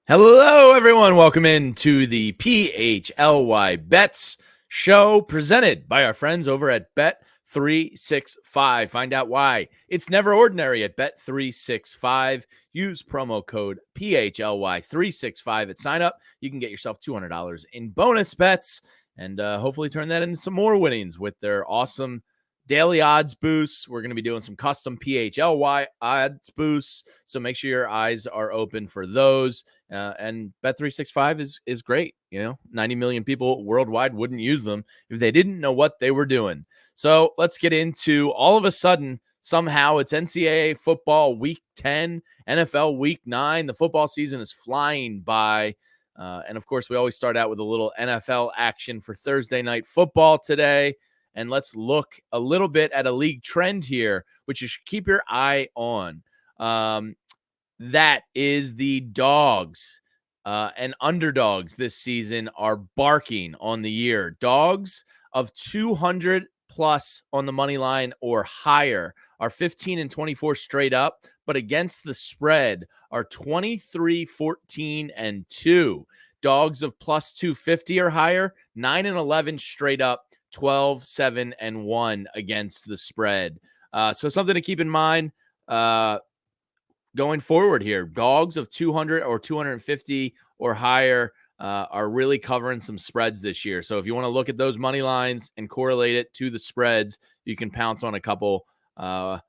Hello, everyone. Welcome into the PHLY Bets show presented by our friends over at Bet365. Find out why it's never ordinary at Bet365. Use promo code PHLY365 at sign up. You can get yourself $200 in bonus bets and hopefully turn that into some more winnings with their awesome daily odds boosts. We're going to be doing some custom PHLY odds boosts, so make sure your eyes are open for those. And Bet365 is great. 90 million people worldwide wouldn't use them if they didn't know what they were doing. So let's get into all of a sudden, somehow it's NCAA football week 10, NFL week 9. The football season is flying by. And of course, we always start out with a little NFL action for Thursday night football today. And let's look a little bit at a league trend here, which you should keep your eye on. That is the dogs and underdogs this season are barking on the year. Dogs of 200 plus on the money line or higher are 15 and 24 straight up, but against the spread are 23, 14, and 2. Dogs of plus 250 or higher, 9 and 11 straight up, 12, 7, and 1 against the spread. So something to keep in mind going forward here. Dogs of 200 or 250 or higher are really covering some spreads this year. So if you want to look at those money lines and correlate it to the spreads, you can pounce on a couple good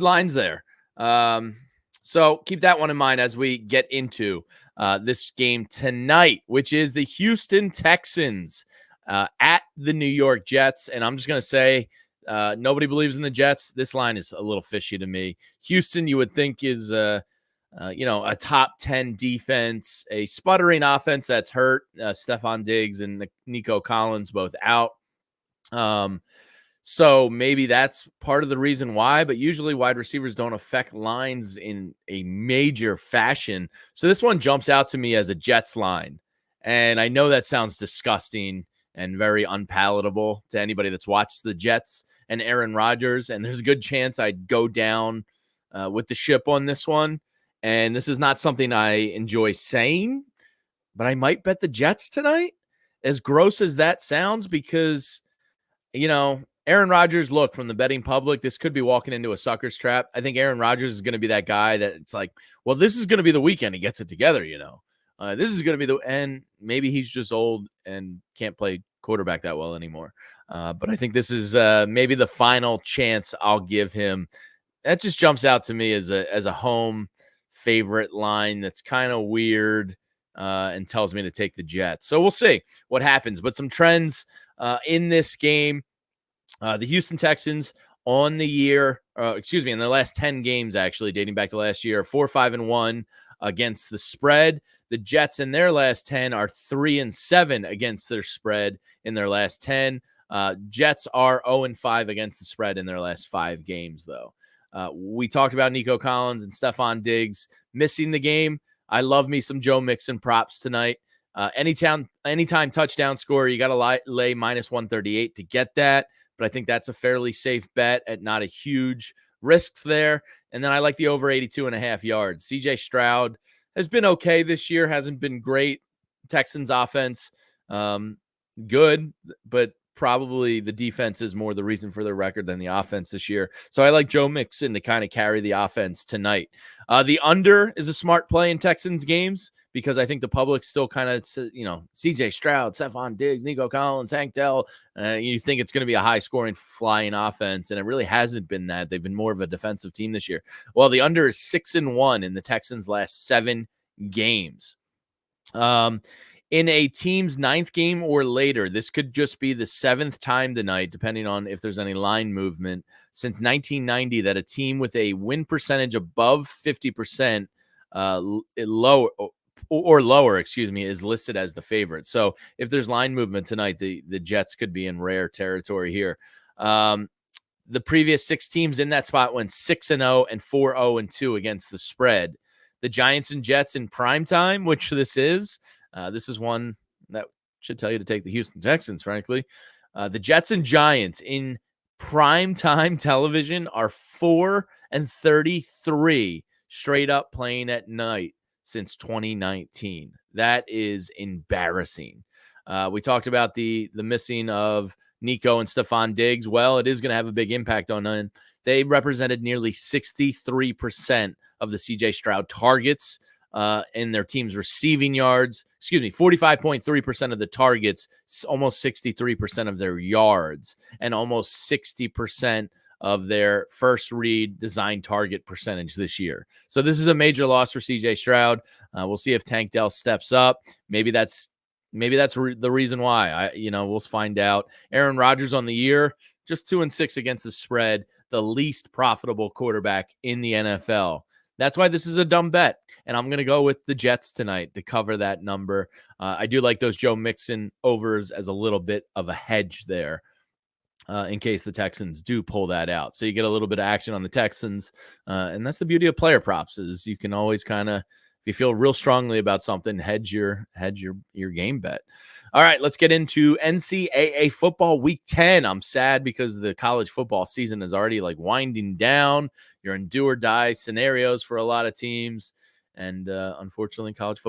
lines there. So keep that one in mind as we get into this game tonight, which is the Houston Texans at the New York Jets. And I'm just going to say, nobody believes in the Jets. This line is a little fishy to me. Houston, you would think, is a top 10 defense, a sputtering offense that's hurt. Stephon Diggs and Nico Collins both out. So maybe that's part of the reason why, but usually wide receivers don't affect lines in a major fashion. So this one jumps out to me as a Jets line. And I know that sounds disgusting and very unpalatable to anybody that's watched the Jets and Aaron Rodgers. And there's a good chance I'd go down with the ship on this one. And this is not something I enjoy saying, but I might bet the Jets tonight, as gross as that sounds, because, Aaron Rodgers, look, from the betting public, this could be walking into a sucker's trap. I think Aaron Rodgers is going to be that guy that it's like, well, this is going to be the weekend he gets it together, this is going to be and maybe he's just old and can't play quarterback that well anymore. But I think this is maybe the final chance I'll give him. That just jumps out to me as a home favorite line. That's kind of weird and tells me to take the Jets. So we'll see what happens. But some trends in this game. The Houston Texans on the year, in their last 10 games, actually dating back to last year, 4-5-1 against the spread. The Jets in their last 10 are 3-7 against their spread in their last 10. Jets are 0-5 against the spread in their last 5 games, though. We talked about Nico Collins and Stephon Diggs missing the game. I love me some Joe Mixon props tonight. Anytime touchdown score, you got to lay minus 138 to get that. But I think that's a fairly safe bet at not a huge risks there. And then I like the over 82.5 yards. CJ Stroud has been okay this year, hasn't been great. Texans offense, good, but probably the defense is more the reason for their record than the offense this year. So I like Joe Mixon to kind of carry the offense tonight. The under is a smart play in Texans games because I think the public still kind of, CJ Stroud, Stephon Diggs, Nico Collins, Hank Dell, you think it's going to be a high-scoring, flying offense, and it really hasn't been that. They've been more of a defensive team this year. Well, the under is 6-1 in the Texans' last 7 games. In a team's 9th game or later, this could just be the 7th time tonight, depending on if there's any line movement, since 1990 that a team with a win percentage above 50% lower, is listed as the favorite. So if there's line movement tonight, the Jets could be in rare territory here. The previous 6 teams in that spot went 6-0 and 4-0-2 against the spread. The Giants and Jets in prime time, which this is one that should tell you to take the Houston Texans, frankly. The Jets and Giants in prime time television are 4-33 straight up playing at night. since 2019. That is embarrassing. We talked about the missing of Nico and Stephon Diggs. Well, it is going to have a big impact on them. They represented nearly 63% of the CJ Stroud targets in their team's receiving yards. 45.3% of the targets, almost 63% of their yards, and almost 60% of their first read design target percentage this year. So this is a major loss for CJ Stroud. We'll see if Tank Dell steps up. Maybe that's the reason why. We'll find out. Aaron Rodgers on the year, just 2-6 against the spread, the least profitable quarterback in the NFL. That's why this is a dumb bet. And I'm going to go with the Jets tonight to cover that number. I do like those Joe Mixon overs as a little bit of a hedge there in case the Texans do pull that out. So you get a little bit of action on the Texans. And that's the beauty of player props is you can always kind of, if you feel real strongly about something, hedge your game bet. All right, let's get into NCAA football week 10. I'm sad because the college football season is already winding down. You're in do or die scenarios for a lot of teams. And unfortunately, college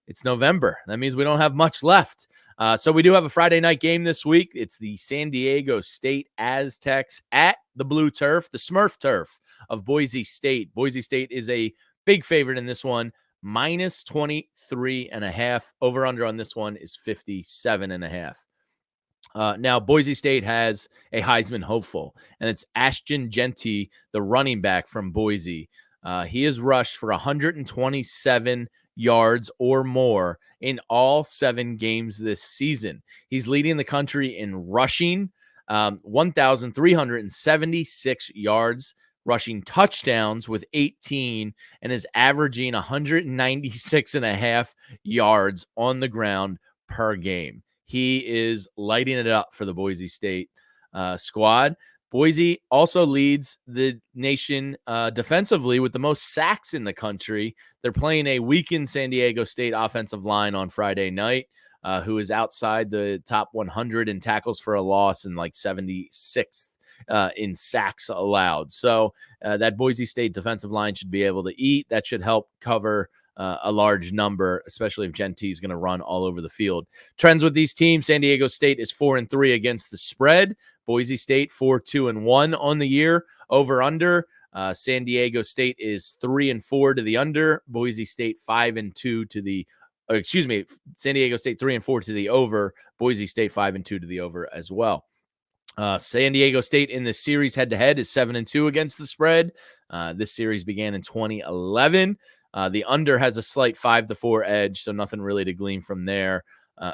it's November. That means we don't have much left. So we do have a Friday night game this week. It's the San Diego State Aztecs at the Blue Turf, the Smurf Turf of Boise State. Boise State is a big favorite in this one, minus 23.5. Over under on this one is 57.5. Now, Boise State has a Heisman hopeful, and it's Ashton Jeanty, the running back from Boise. He has rushed for 127 yards or more in all 7 games this season. He's leading the country in rushing, 1,376 yards, rushing touchdowns with 18, and is averaging 196.5 yards on the ground per game. He is lighting it up for the Boise State squad. Boise also leads the nation defensively with the most sacks in the country. They're playing a weakened San Diego State offensive line on Friday night, who is outside the top 100 in tackles for a loss and 76th in sacks allowed. So that Boise State defensive line should be able to eat. That should help cover a large number, especially if Jeanty is going to run all over the field. Trends with these teams: San Diego State is 4-3 against the spread. Boise State 4-2-1 on the year. Over under. San Diego State is 3-4 to the under. Boise State 5-2 to the. San Diego State 3-4 to the over. Boise State 5-2 to the over as well. San Diego State in this series head-to-head is 7-2 against the spread. This series began in 2011. The under has a slight 5-4 edge, so nothing really to glean from there,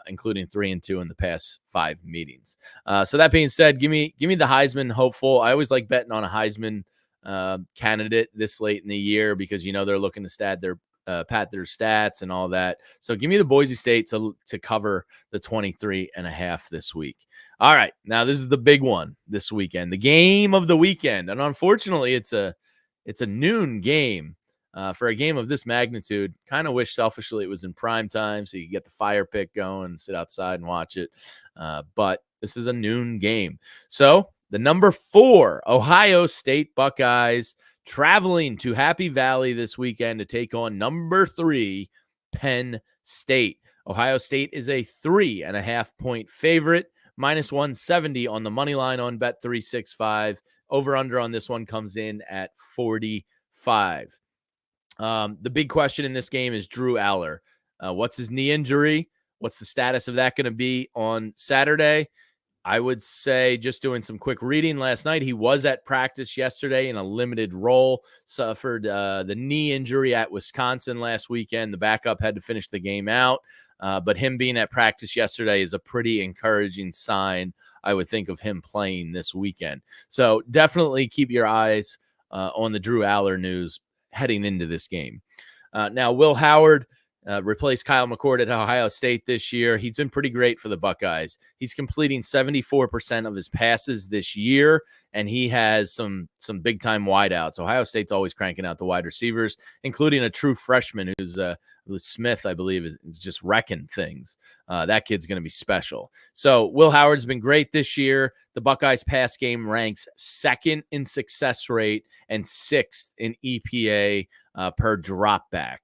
including 3-2 in the past 5 meetings. So that being said, give me the Heisman hopeful. I always like betting on a Heisman candidate this late in the year because they're looking to pat their stats and all that. So give me the Boise State to cover the 23.5 this week. All right, now this is the big one this weekend, the game of the weekend, and unfortunately, it's a noon game. For a game of this magnitude, kind of wish selfishly it was in prime time so you could get the fire pit going and sit outside and watch it. But this is a noon game. So the number 4 Ohio State Buckeyes traveling to Happy Valley this weekend to take on number 3 Penn State. Ohio State is a 3.5-point favorite, minus 170 on the money line on Bet365. Over under on this one comes in at 45. The big question in this game is Drew Aller. What's his knee injury? What's the status of that going to be on Saturday? I would say, just doing some quick reading last night, he was at practice yesterday in a limited role, suffered the knee injury at Wisconsin last weekend. The backup had to finish the game out, but him being at practice yesterday is a pretty encouraging sign, I would think, of him playing this weekend. So definitely keep your eyes on the Drew Aller news heading into this game. Now, Will Howard replaced Kyle McCord at Ohio State this year. He's been pretty great for the Buckeyes. He's completing 74% of his passes this year, and he has some big-time wideouts. Ohio State's always cranking out the wide receivers, including a true freshman who's Smith, I believe, is just wrecking things. That kid's going to be special. So Will Howard's been great this year. The Buckeyes pass game ranks 2nd in success rate and 6th in EPA per drop back.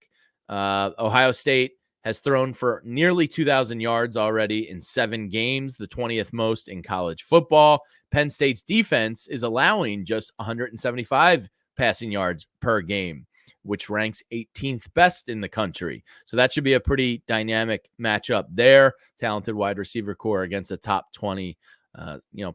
Ohio State has thrown for nearly 2,000 yards already in 7 games, the 20th most in college football. Penn State's defense is allowing just 175 passing yards per game, which ranks 18th best in the country. So that should be a pretty dynamic matchup there. Talented wide receiver core against a top 20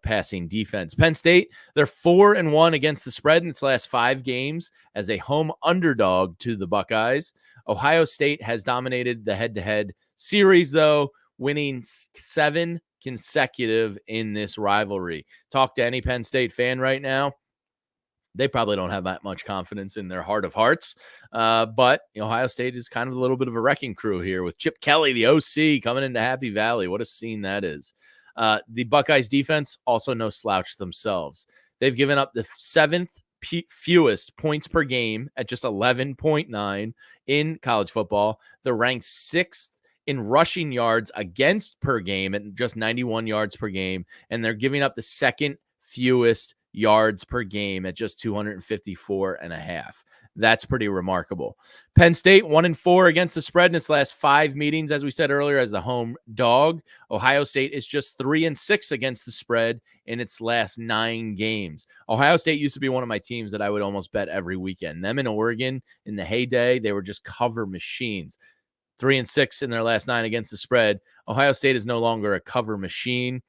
passing defense. Penn State, they're 4-1 against the spread in its last 5 games as a home underdog to the Buckeyes. Ohio State has dominated the head-to-head series, though, winning 7 consecutive in this rivalry. Talk to any Penn State fan right now, they probably don't have that much confidence in their heart of hearts. But Ohio State is kind of a little bit of a wrecking crew here with Chip Kelly, the OC, coming into Happy Valley. What a scene that is. The Buckeyes defense, also no slouch themselves. They've given up the 7th fewest points per game at just 11.9 in college football. They're ranked 6th in rushing yards against per game at just 91 yards per game. And they're giving up the 2nd fewest yards per game at just 254.5. That's pretty remarkable. Penn State 1-4 against the spread in its last 5 meetings, as we said earlier, as the home dog. Ohio State is just 3-6 against the spread in its last 9 games. Ohio State used to be one of my teams that I would almost bet every weekend. Them in Oregon in the heyday, they were just cover machines. 3-6 in their last 9 against the spread. Ohio State is no longer a cover machine.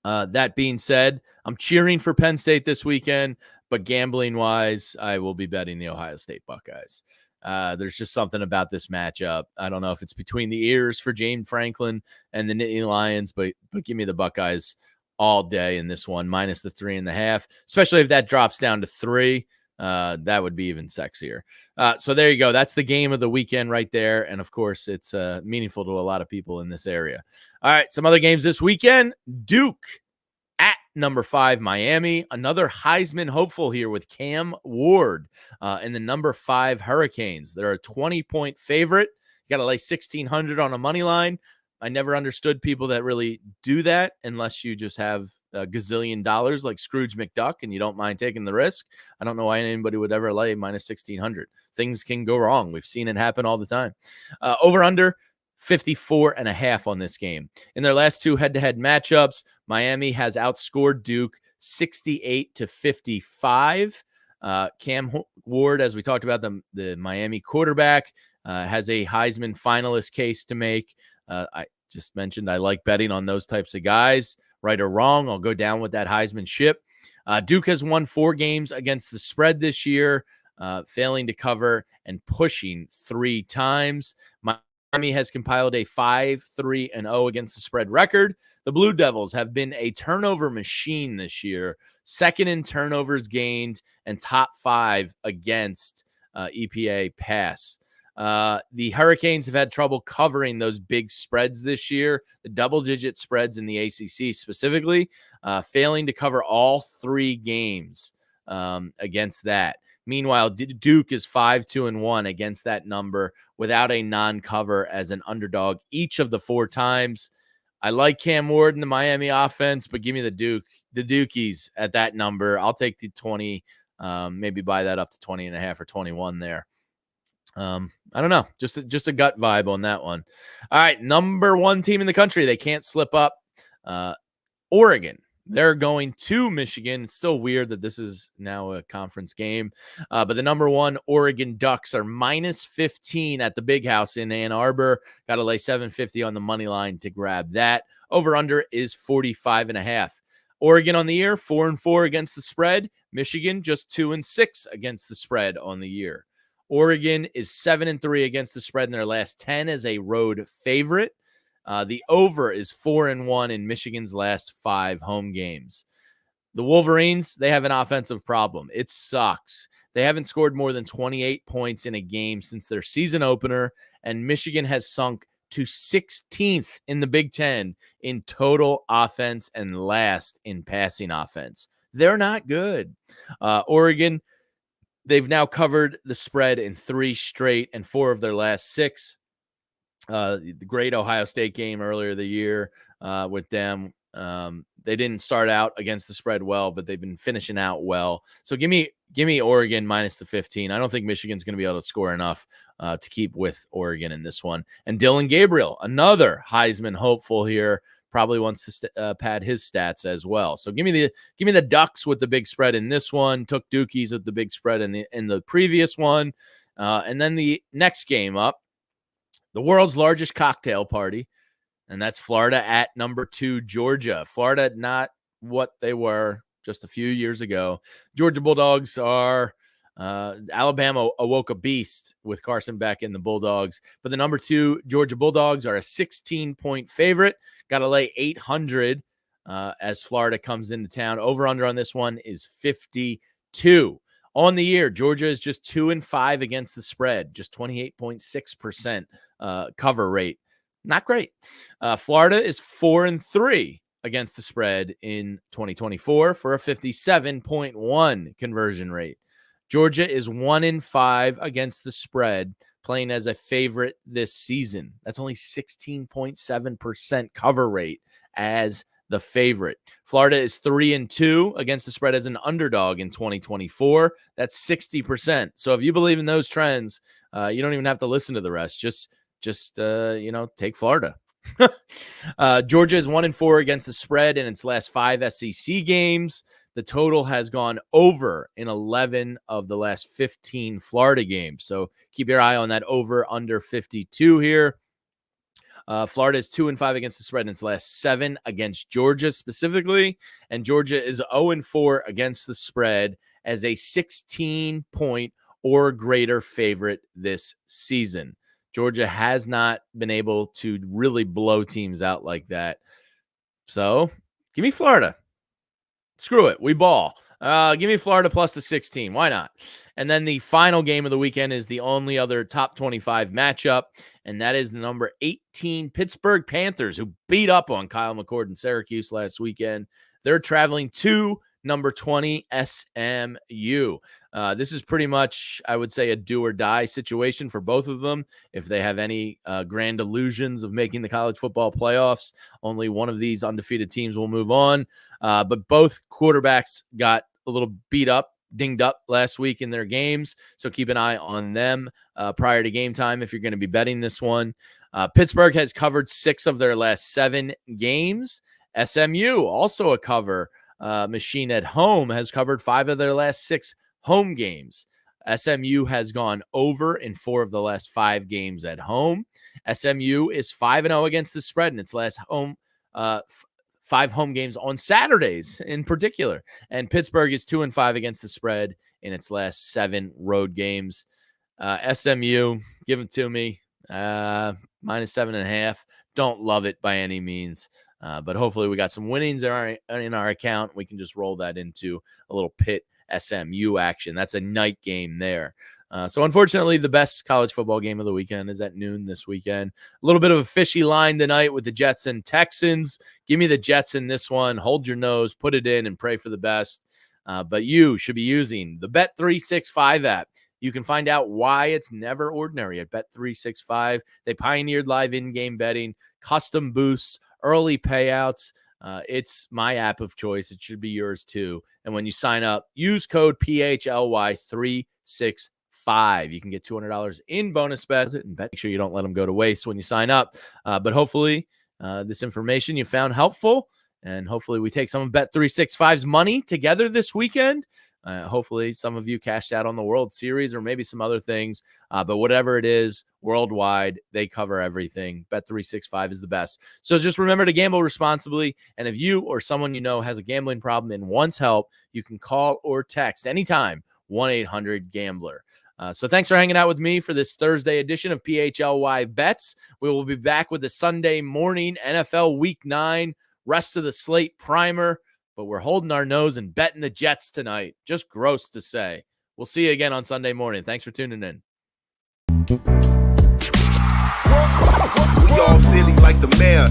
That being said, I'm cheering for Penn State this weekend, but gambling-wise, I will be betting the Ohio State Buckeyes. There's just something about this matchup. I don't know if it's between the ears for James Franklin and the Nittany Lions, but give me the Buckeyes all day in this one, minus the 3.5, especially if that drops down to 3. That would be even sexier. So there you go. That's the game of the weekend right there. And of course, it's meaningful to a lot of people in this area. All right, some other games this weekend. Duke at number 5, Miami. Another Heisman hopeful here with Cam Ward and the number 5 Hurricanes. They're a 20-point favorite. You got to lay 1,600 on a money line. I never understood people that really do that unless you just have a gazillion dollars like Scrooge McDuck and you don't mind taking the risk. I don't know why anybody would ever lay minus 1,600. Things can go wrong. We've seen it happen all the time. Over under 54.5 on this game. In their last 2 head-to-head matchups, Miami has outscored Duke 68-55. Cam Ward, as we talked about, the Miami quarterback, has a Heisman finalist case to make. I just mentioned I like betting on those types of guys. Right or wrong, I'll go down with that Heisman ship. Duke has won 4 games against the spread this year, failing to cover and pushing 3 times. Miami has compiled a 5-3-0 against the spread record. The Blue Devils have been a turnover machine this year, 2nd in turnovers gained and top 5 against EPA pass. The Hurricanes have had trouble covering those big spreads this year, the double-digit spreads in the ACC specifically, failing to cover all 3 games against that. Meanwhile, Duke is 5-2-1 against that number without a non-cover as an underdog each of the 4 times. I like Cam Ward in the Miami offense, but give me the Dukies at that number. I'll take the 20, maybe buy that up to 20.5 or 21 there. I don't know. Just a gut vibe on that one. All right. Number 1 team in the country. They can't slip up. Oregon. They're going to Michigan. It's still weird that this is now a conference game. But the number 1 Oregon Ducks are minus 15 at the Big House in Ann Arbor. Got to lay 750 on the money line to grab that. Over under is 45.5. Oregon on the year, 4-4 against the spread. Michigan just 2-6 against the spread on the year. Oregon is 7-3 against the spread in their last 10 as a road favorite. The over is 4-1 in Michigan's last 5 home games. The Wolverines, they have an offensive problem. It sucks. They haven't scored more than 28 points in a game since their season opener, and Michigan has sunk to 16th in the Big Ten in total offense and last in passing offense. They're not good. Oregon, they've now covered the spread in 3 straight and 4 of their last 6. The great Ohio State game earlier the year with them They didn't start out against the spread well, but they've been finishing out well. So give me Oregon minus the 15. I don't think Michigan's going to be able to score enough to keep with Oregon in this one. And Dylan Gabriel, another Heisman hopeful here, probably wants to pad his stats as well. So give me the Ducks with the big spread in this one. Took Dukies with the big spread in the previous one. And then the next game up, the world's largest cocktail party, and that's Florida at number 2, Georgia. Florida, not what they were just a few years ago. Georgia Bulldogs are Alabama awoke a beast with Carson Beck and the Bulldogs. But the number 2 Georgia Bulldogs are a 16-point favorite. Got to lay 800 as Florida comes into town. Over-under on this one is 52. On the year, Georgia is just 2-5 against the spread, just 28.6% cover rate. Not great. Florida is 4-3 against the spread in 2024 for a 57.1 conversion rate. Georgia is 1-5 against the spread, playing as a favorite this season. That's only 16.7% cover rate as the favorite. Florida is 3-2 against the spread as an underdog in 2024. That's 60%. So if you believe in those trends, you don't even have to listen to the rest. Just take Florida. Georgia is 1-4 against the spread in its last 5 SEC games. The total has gone over in 11 of the last 15 Florida games. So keep your eye on that over under 52 here. Florida is 2-5 against the spread in its last 7 against Georgia specifically. And Georgia is 0-4 against the spread as a 16-point or greater favorite this season. Georgia has not been able to really blow teams out like that. So give me Florida. Screw it. We ball. Give me Florida plus the 16. Why not? And then the final game of the weekend is the only other top 25 matchup, and that is the number 18 Pittsburgh Panthers, who beat up on Kyle McCord in Syracuse last weekend. They're traveling to number 20 SMU. This is pretty much, I would say, a do or die situation for both of them. If they have any grand illusions of making the college football playoffs, only one of these undefeated teams will move on. But both quarterbacks got a little dinged up last week in their games. So keep an eye on them prior to game time if you're going to be betting this one. Pittsburgh has covered 6 of their last 7 games. SMU, also a cover machine at home, has covered 5 of their last 6 home games. SMU has gone over in 4 of the last 5 games at home. SMU is 5-0 against the spread in its last 5 home games on Saturdays in particular. And Pittsburgh is 2-5 against the spread in its last 7 road games. SMU, give it to me. Minus 7.5. Don't love it by any means. But hopefully we got some winnings in our account. We can just roll that into a little Pitt SMU action. That's a night game there. So unfortunately, the best college football game of the weekend is at noon this weekend. A little bit of a fishy line tonight with the Jets and Texans. Give me the Jets in this one. Hold your nose, put it in, and pray for the best. But you should be using the Bet365 app. You can find out why it's never ordinary at Bet365. They pioneered live in-game betting, custom boosts, early payouts. It's my app of choice. It should be yours too. And when you sign up, use code PHLY365. You can get $200 in bonus bets and make sure you don't let them go to waste when you sign up. But hopefully this information you found helpful, and hopefully we take some of Bet365's money together this weekend. Hopefully some of you cashed out on the World Series or maybe some other things. But whatever it is, worldwide, they cover everything. Bet365 is the best. So just remember to gamble responsibly. And if you or someone you know has a gambling problem and wants help, you can call or text anytime 1-800-GAMBLER. So thanks for hanging out with me for this Thursday edition of PHLY Bets. We will be back with the Sunday morning NFL Week 9 rest of the slate primer. But we're holding our nose and betting the Jets tonight. Just gross to say. We'll see you again on Sunday morning. Thanks for tuning in. We all silly like the mayor.